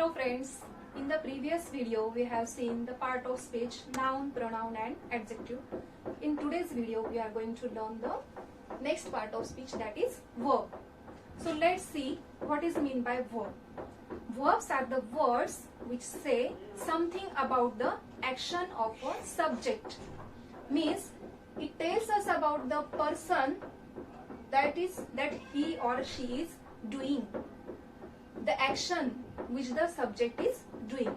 Hello friends, in the previous video we have seen the part of speech noun, pronoun and adjective. In today's video we are going to learn the next part of speech, that is verb. So let's see what is meant by verb. Verbs are the words which say something about the action of a subject. Means it tells us about the person that he or she is doing, the action which the subject is doing.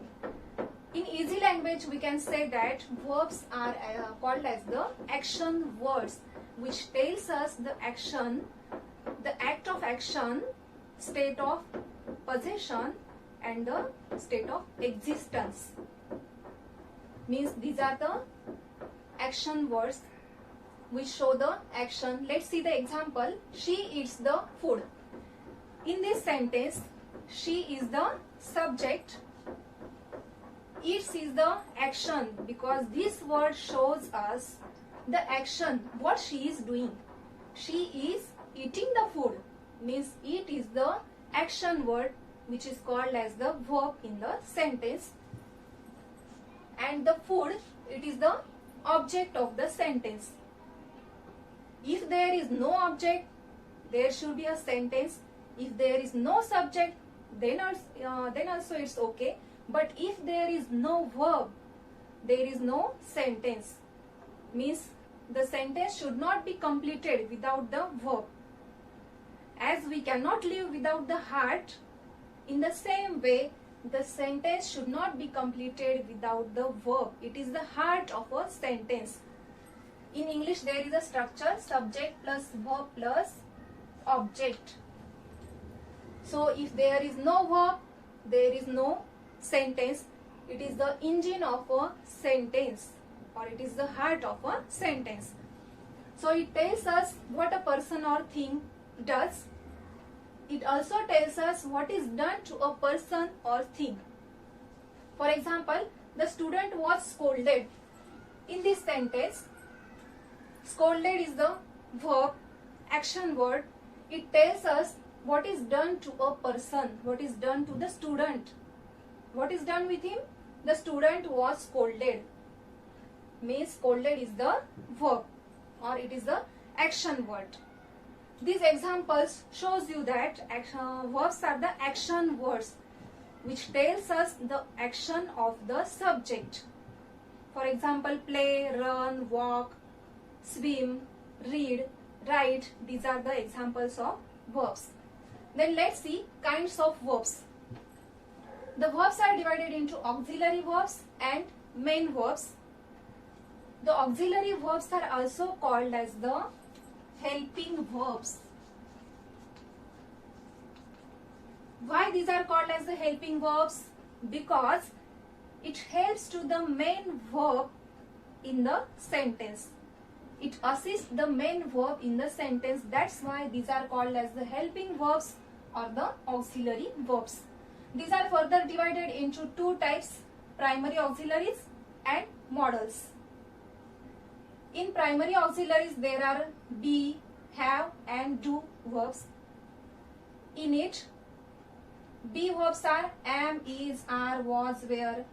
In easy language we can say that verbs are called as the action words, which tells us the action, the act of action, state of possession and the state of existence. Means these are the action words which show the action. Let's see the example. She eats the food. In this sentence, she is the subject, eats is the action, because this word shows us the action, what she is doing. She is eating the food, means eat is the action word which is called as the verb in the sentence, and the food, it is the object of the sentence. If there is no object, there should be a sentence. If there is no subject, then also it's okay. But if there is no verb, there is no sentence. Means the sentence should not be completed without the verb. As we cannot live without the heart, in the same way, the sentence should not be completed without the verb. It is the heart of a sentence. In English, there is a structure: subject plus verb plus object. So if there is no verb, there is no sentence. It is the engine of a sentence, or it is the heart of a sentence. So it tells us what a person or thing does. It also tells us what is done to a person or thing. For example, the student was scolded. In this sentence, scolded is the verb, action word. It tells us what is done to a person, what is done to the student. What is done with him? The student was scolded. Means scolded is the verb, or it is the action word. These examples shows you that verbs are the action words which tells us the action of the subject. For example, play, run, walk, swim, read, write. These are the examples of verbs. Then let's see kinds of verbs. The verbs are divided into auxiliary verbs and main verbs. The auxiliary verbs are also called as the helping verbs. Why these are called as the helping verbs? Because it helps to the main verb in the sentence. It assists the main verb in the sentence. That's why these are called as the helping verbs or the auxiliary verbs. These are further divided into two types: primary auxiliaries and modals. In primary auxiliaries, there are be, have and do verbs. In it, be verbs are am, is, are, was, were.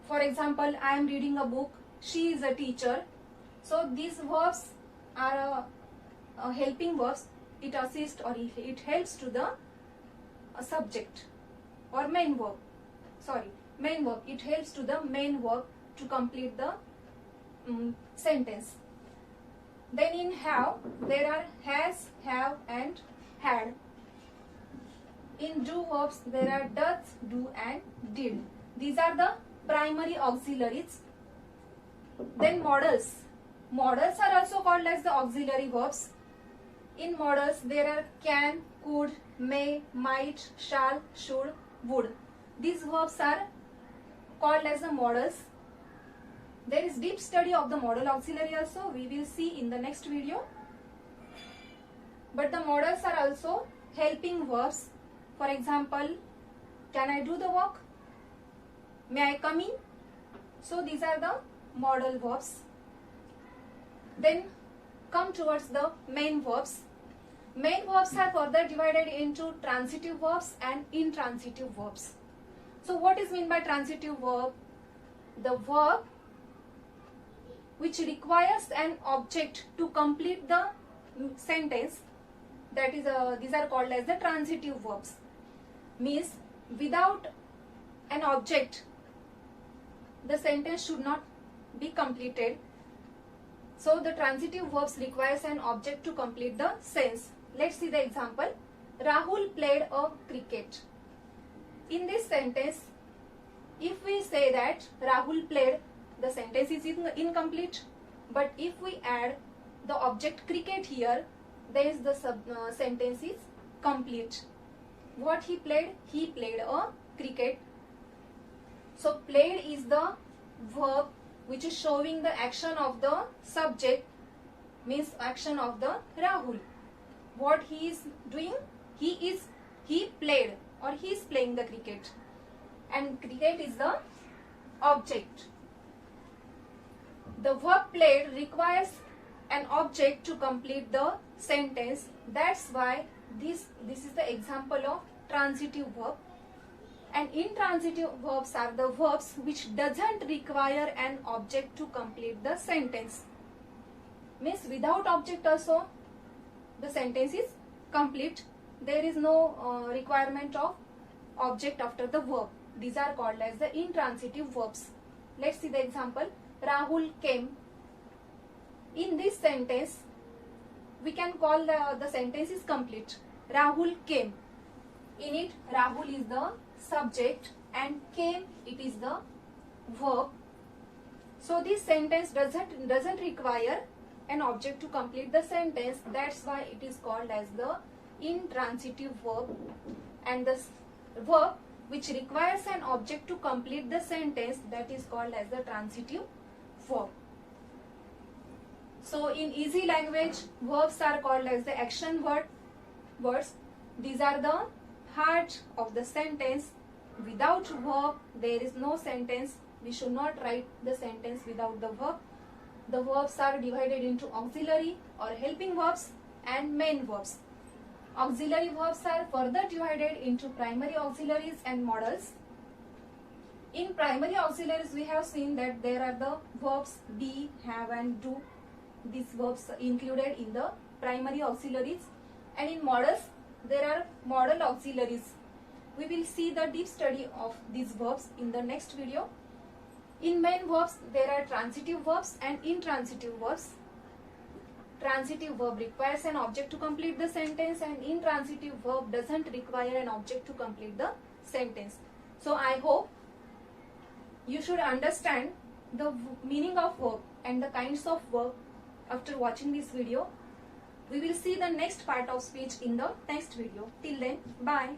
For example, I am reading a book. She is a teacher. So these verbs are helping verbs. It assists or it helps to the subject or main verb. Main verb. It helps to the main verb to complete the sentence. Then in have, there are has, have and had. In do verbs, there are does, do and did. These are the primary auxiliaries. Then modals. Modals are also called as the auxiliary verbs. In modals, there are can, could, may, might, shall, should, would. These verbs are called as the modals. There is deep study of the modal auxiliary also. We will see in the next video. But the modals are also helping verbs. For example, can I do the work? May I come in? So these are the modal verbs. Then come towards the main verbs. Main verbs are further divided into transitive verbs and intransitive verbs. So what is meant by transitive verb? The verb which requires an object to complete the sentence, that is these are called as the transitive verbs. Means without an object the sentence should not be completed. So the transitive verbs requires an object to complete the sense. Let's see the example. Rahul played a cricket. In this sentence, if we say that Rahul played, the sentence is incomplete. But if we add the object cricket here, then the sentence is complete. What he played? He played a cricket. So played is the verb which is showing the action of the subject, means action of the Rahul. What he is doing? He played or he is playing the cricket, and cricket is the object. The verb played requires an object to complete the sentence. That's why this is the example of transitive verb. And intransitive verbs are the verbs which doesn't require an object to complete the sentence. Means without object also the sentence is complete. There is no requirement of object after the verb. These are called as the intransitive verbs. Let's see the example. Rahul came. In this sentence, we can call the sentence is complete. Rahul came. In it, Rahul is the subject and came, it is the verb. So this sentence doesn't require an object to complete the sentence. That's why it is called as the intransitive verb. And the verb which requires an object to complete the sentence, that is called as the transitive verb. So in easy language, verbs are called as the action words. These are the heart of the sentence. Without verb, there is no sentence. We should not write the sentence without the verb. The verbs are divided into auxiliary or helping verbs and main verbs. Auxiliary verbs are further divided into primary auxiliaries and modals. In primary auxiliaries, we have seen that there are the verbs be, have and do. These verbs are included in the primary auxiliaries. And in modals, there are modal auxiliaries. We will see the deep study of these verbs in the next video. In main verbs, there are transitive verbs and intransitive verbs. Transitive verb requires an object to complete the sentence, and intransitive verb doesn't require an object to complete the sentence. So I hope you should understand the meaning of verb and the kinds of verb after watching this video. We will see the next part of speech in the next video. Till then, bye.